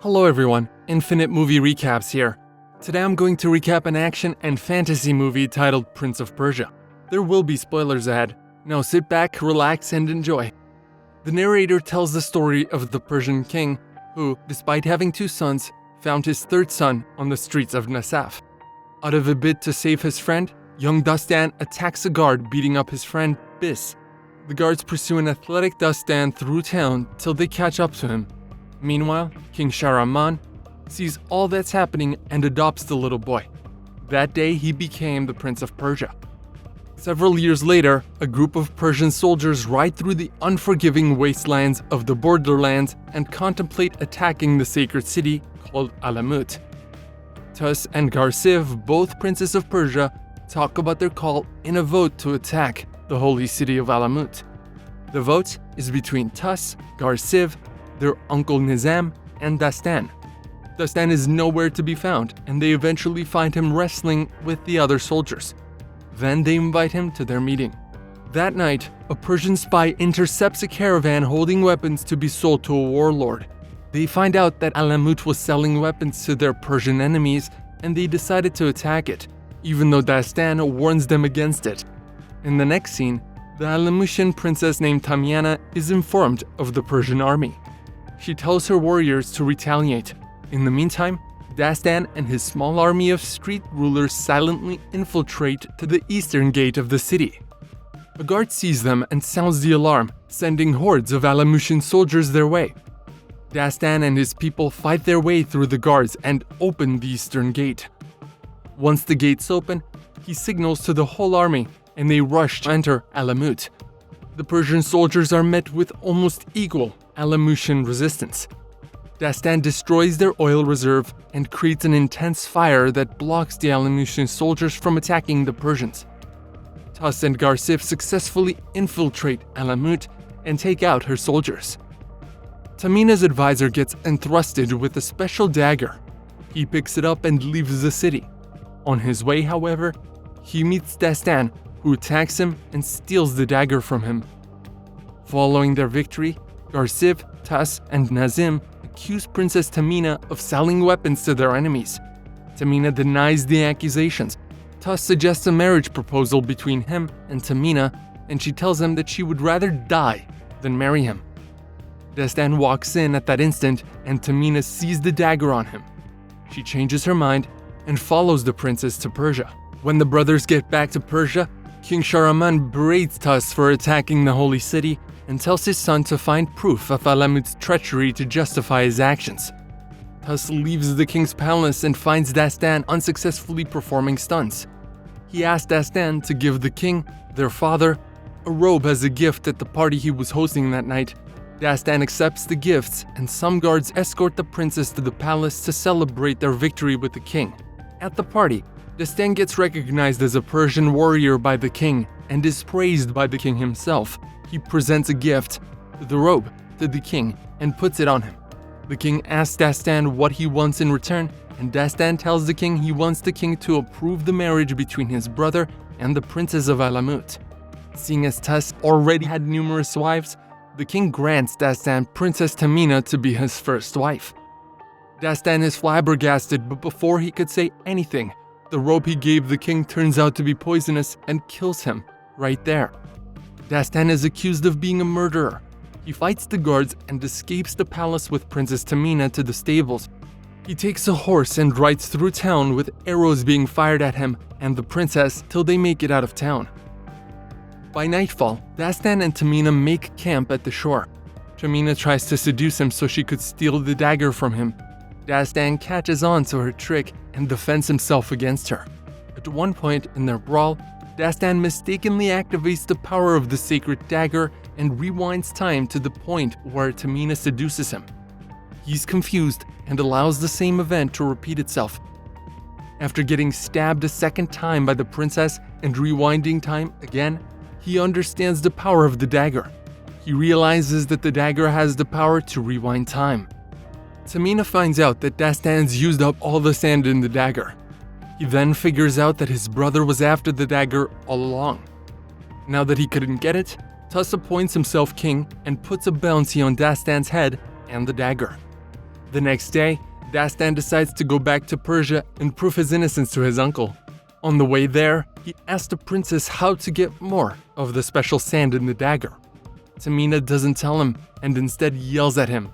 Hello everyone, Infinite Movie Recaps here. Today I'm going to recap an action and fantasy movie titled Prince of Persia. There will be spoilers ahead. Now sit back, relax, and enjoy. The narrator tells the story of the Persian king who, despite having 2 sons, found his 3rd son on the streets of Nasaf. Out of a bid to save his friend, young Dastan attacks a guard beating up his friend Bis. The guards pursue an athletic Dastan through town till they catch up to him. Meanwhile, King Shahraman sees all that's happening and adopts the little boy. That day, he became the Prince of Persia. Several years later, a group of Persian soldiers ride through the unforgiving wastelands of the borderlands and contemplate attacking the sacred city called Alamut. Tus and Garsiv, both princes of Persia, talk about their call in a vote to attack the holy city of Alamut. The vote is between Tus, Garsiv, their uncle Nizam, and Dastan. Dastan is nowhere to be found, and they eventually find him wrestling with the other soldiers. Then they invite him to their meeting. That night, a Persian spy intercepts a caravan holding weapons to be sold to a warlord. They find out that Alamut was selling weapons to their Persian enemies, and they decided to attack it, even though Dastan warns them against it. In the next scene, the Alamutian princess named Tamina is informed of the Persian army. She tells her warriors to retaliate. In the meantime, Dastan and his small army of street rulers silently infiltrate to the eastern gate of the city. A guard sees them and sounds the alarm, sending hordes of Alamutian soldiers their way. Dastan and his people fight their way through the guards and open the eastern gate. Once the gates open, he signals to the whole army and they rush to enter Alamut. The Persian soldiers are met with almost equal Alamutian resistance. Dastan destroys their oil reserve and creates an intense fire that blocks the Alamutian soldiers from attacking the Persians. Tus and Garsiv successfully infiltrate Alamut and take out her soldiers. Tamina's advisor gets entrusted with a special dagger. He picks it up and leaves the city. On his way, however, he meets Dastan, who attacks him and steals the dagger from him. Following their victory, Garsiv, Tus, and Nizam accuse Princess Tamina of selling weapons to their enemies. Tamina denies the accusations. Tus suggests a marriage proposal between him and Tamina, and she tells him that she would rather die than marry him. Dastan walks in at that instant, and Tamina sees the dagger on him. She changes her mind and follows the princess to Persia. When the brothers get back to Persia, King Shahraman berates Tus for attacking the holy city and tells his son to find proof of Alamut's treachery to justify his actions. Tus leaves the king's palace and finds Dastan unsuccessfully performing stunts. He asks Dastan to give the king, their father, a robe as a gift at the party he was hosting that night. Dastan accepts the gifts, and some guards escort the princess to the palace to celebrate their victory with the king. At the party, Dastan gets recognized as a Persian warrior by the king and is praised by the king himself. He presents a gift, the robe, to the king and puts it on him. The king asks Dastan what he wants in return, and Dastan tells the king he wants the king to approve the marriage between his brother and the princess of Alamut. Seeing as Tus already had numerous wives, the king grants Dastan Princess Tamina to be his first wife. Dastan is flabbergasted, but before he could say anything, the robe he gave the king turns out to be poisonous and kills him right there. Dastan is accused of being a murderer. He fights the guards and escapes the palace with Princess Tamina to the stables. He takes a horse and rides through town with arrows being fired at him and the princess till they make it out of town. By nightfall, Dastan and Tamina make camp at the shore. Tamina tries to seduce him so she could steal the dagger from him. Dastan catches on to her trick and defends himself against her. At one point in their brawl, Dastan mistakenly activates the power of the sacred dagger and rewinds time to the point where Tamina seduces him. He's confused and allows the same event to repeat itself. After getting stabbed a second time by the princess and rewinding time again, he understands the power of the dagger. He realizes that the dagger has the power to rewind time. Tamina finds out that Dastan's used up all the sand in the dagger. He then figures out that his brother was after the dagger all along. Now that he couldn't get it, Tus appoints himself king and puts a bounty on Dastan's head and the dagger. The next day, Dastan decides to go back to Persia and prove his innocence to his uncle. On the way there, he asks the princess how to get more of the special sand in the dagger. Tamina doesn't tell him and instead yells at him.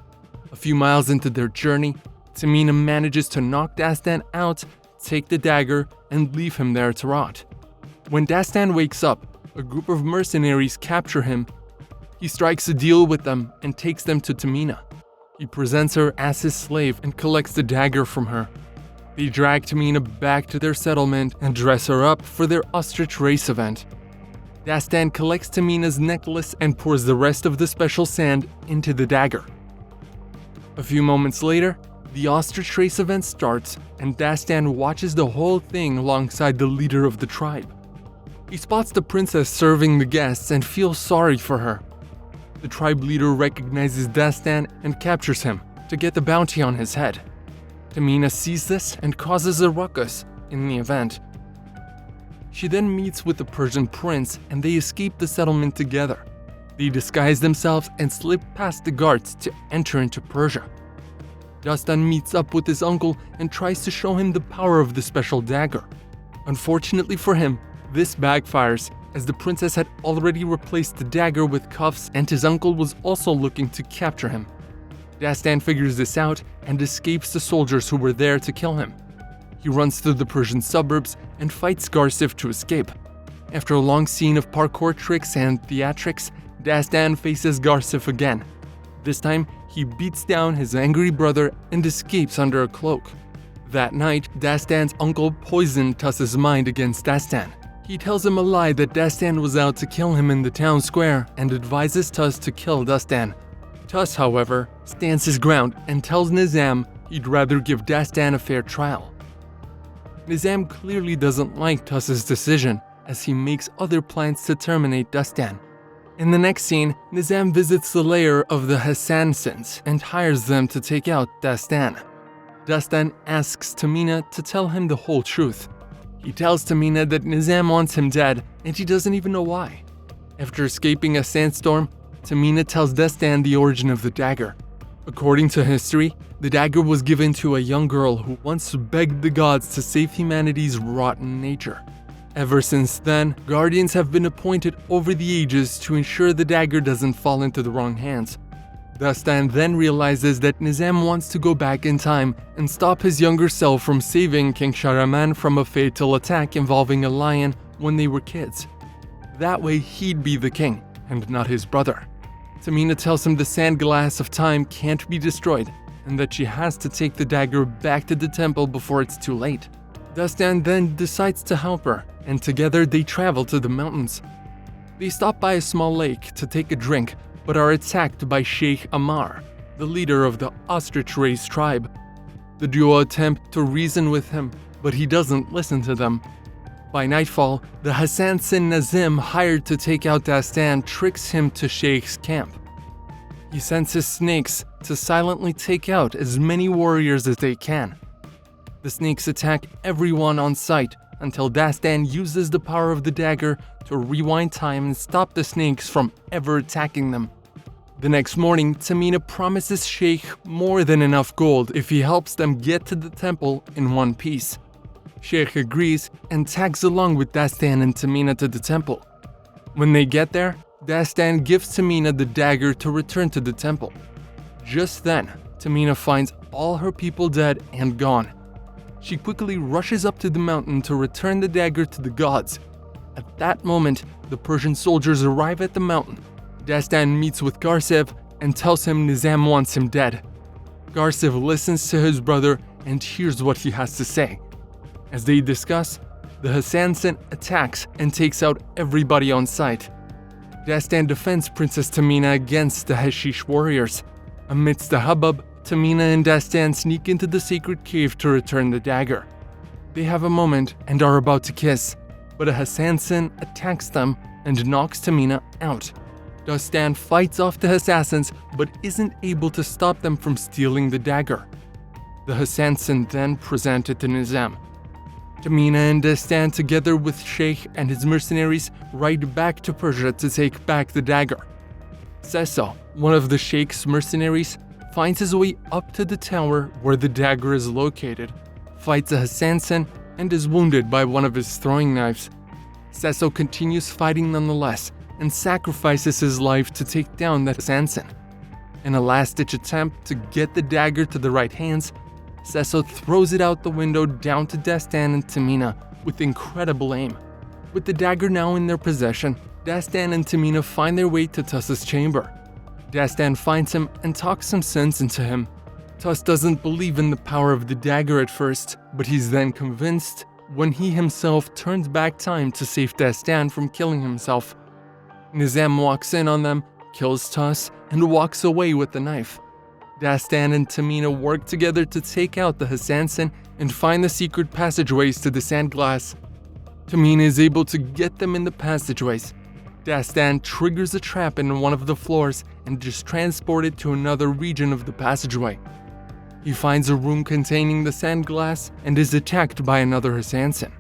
A few miles into their journey, Tamina manages to knock Dastan out, take the dagger, and leave him there to rot. When Dastan wakes up, a group of mercenaries capture him. He strikes a deal with them and takes them to Tamina. He presents her as his slave and collects the dagger from her. They drag Tamina back to their settlement and dress her up for their ostrich race event. Dastan collects Tamina's necklace and pours the rest of the special sand into the dagger. A few moments later, the ostrich race event starts and Dastan watches the whole thing alongside the leader of the tribe. He spots the princess serving the guests and feels sorry for her. The tribe leader recognizes Dastan and captures him to get the bounty on his head. Tamina sees this and causes a ruckus in the event. She then meets with the Persian prince and they escape the settlement together. They disguise themselves and slip past the guards to enter into Persia. Dastan meets up with his uncle and tries to show him the power of the special dagger. Unfortunately for him, this backfires as the princess had already replaced the dagger with cuffs and his uncle was also looking to capture him. Dastan figures this out and escapes the soldiers who were there to kill him. He runs through the Persian suburbs and fights Garsif to escape. After a long scene of parkour tricks and theatrics, Dastan faces Garsif again. This time, he beats down his angry brother and escapes under a cloak. That night, Dastan's uncle poisoned Tuss's mind against Dastan. He tells him a lie that Dastan was out to kill him in the town square and advises Tuss to kill Dastan. Tuss, however, stands his ground and tells Nizam he'd rather give Dastan a fair trial. Nizam clearly doesn't like Tuss's decision as he makes other plans to terminate Dastan. In the next scene, Nizam visits the lair of the Hassansins and hires them to take out Dastan. Dastan asks Tamina to tell him the whole truth. He tells Tamina that Nizam wants him dead and he doesn't even know why. After escaping a sandstorm, Tamina tells Dastan the origin of the dagger. According to history, the dagger was given to a young girl who once begged the gods to save humanity's rotten nature. Ever since then, guardians have been appointed over the ages to ensure the dagger doesn't fall into the wrong hands. Dastan then realizes that Nizam wants to go back in time and stop his younger self from saving King Shahraman from a fatal attack involving a lion when they were kids. That way he'd be the king, and not his brother. Tamina tells him the sand glass of time can't be destroyed, and that she has to take the dagger back to the temple before it's too late. Dastan then decides to help her, and together they travel to the mountains. They stop by a small lake to take a drink, but are attacked by Sheikh Ammar, the leader of the ostrich race tribe. The duo attempt to reason with him, but he doesn't listen to them. By nightfall, the Hassansin Nizam hired to take out Dastan tricks him to Sheikh's camp. He sends his snakes to silently take out as many warriors as they can. The snakes attack everyone on sight until Dastan uses the power of the dagger to rewind time and stop the snakes from ever attacking them. The next morning, Tamina promises Sheikh more than enough gold if he helps them get to the temple in one piece. Sheikh agrees and tags along with Dastan and Tamina to the temple. When they get there, Dastan gives Tamina the dagger to return to the temple. Just then, Tamina finds all her people dead and gone. She quickly rushes up to the mountain to return the dagger to the gods. At that moment, the Persian soldiers arrive at the mountain. Dastan meets with Garsev and tells him Nizam wants him dead. Garsev listens to his brother and hears what he has to say. As they discuss, the Hassansin attacks and takes out everybody on sight. Dastan defends Princess Tamina against the Hashish warriors. Amidst the hubbub, Tamina and Dastan sneak into the sacred cave to return the dagger. They have a moment and are about to kiss, but a Hassansin attacks them and knocks Tamina out. Dastan fights off the assassins but isn't able to stop them from stealing the dagger. The Hassansin then present it to Nizam. Tamina and Dastan, together with Sheikh and his mercenaries, ride back to Persia to take back the dagger. Cecil, one of the Sheikh's mercenaries, finds his way up to the tower where the dagger is located, fights a assassin, and is wounded by one of his throwing knives. Sesso continues fighting nonetheless and sacrifices his life to take down that assassin. In a last-ditch attempt to get the dagger to the right hands, Sesso throws it out the window down to Dastan and Tamina with incredible aim. With the dagger now in their possession, Dastan and Tamina find their way to Tuss's chamber. Dastan finds him and talks some sense into him. Tuss doesn't believe in the power of the dagger at first, but he's then convinced when he himself turns back time to save Dastan from killing himself. Nizam walks in on them, kills Tuss, and walks away with the knife. Dastan and Tamina work together to take out the assassin and find the secret passageways to the sand glass. Tamina is able to get them in the passageways. Dastan triggers a trap in one of the floors and is transported to another region of the passageway. He finds a room containing the sand glass and is attacked by another assassin.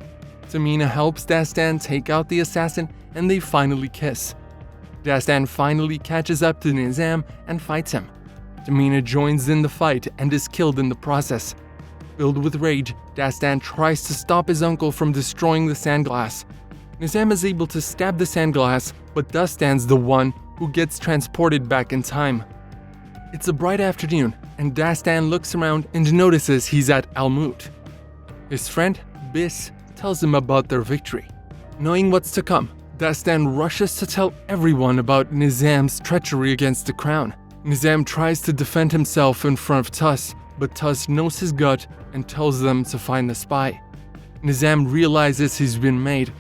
Tamina helps Dastan take out the assassin and they finally kiss. Dastan finally catches up to Nizam and fights him. Tamina joins in the fight and is killed in the process. Filled with rage, Dastan tries to stop his uncle from destroying the sand glass. Nizam is able to stab the sand glass, but Dastan's the one who gets transported back in time. It's a bright afternoon, and Dastan looks around and notices he's at Almut. His friend, Bis, tells him about their victory. Knowing what's to come, Dastan rushes to tell everyone about Nizam's treachery against the crown. Nizam tries to defend himself in front of Tuss, but Tuss knows his gut and tells them to find the spy. Nizam realizes he's been made,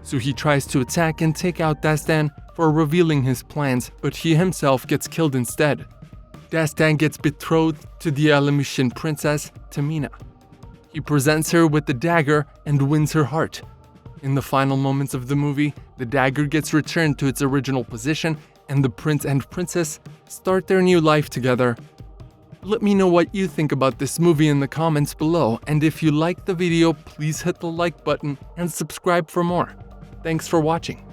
so he tries to attack and take out Dastan for revealing his plans, but he himself gets killed instead. Dastan gets betrothed to the Alamitian princess, Tamina. He presents her with the dagger and wins her heart. In the final moments of the movie, the dagger gets returned to its original position and the prince and princess start their new life together. Let me know what you think about this movie in the comments below, and if you liked the video, please hit the like button and subscribe for more. Thanks for watching.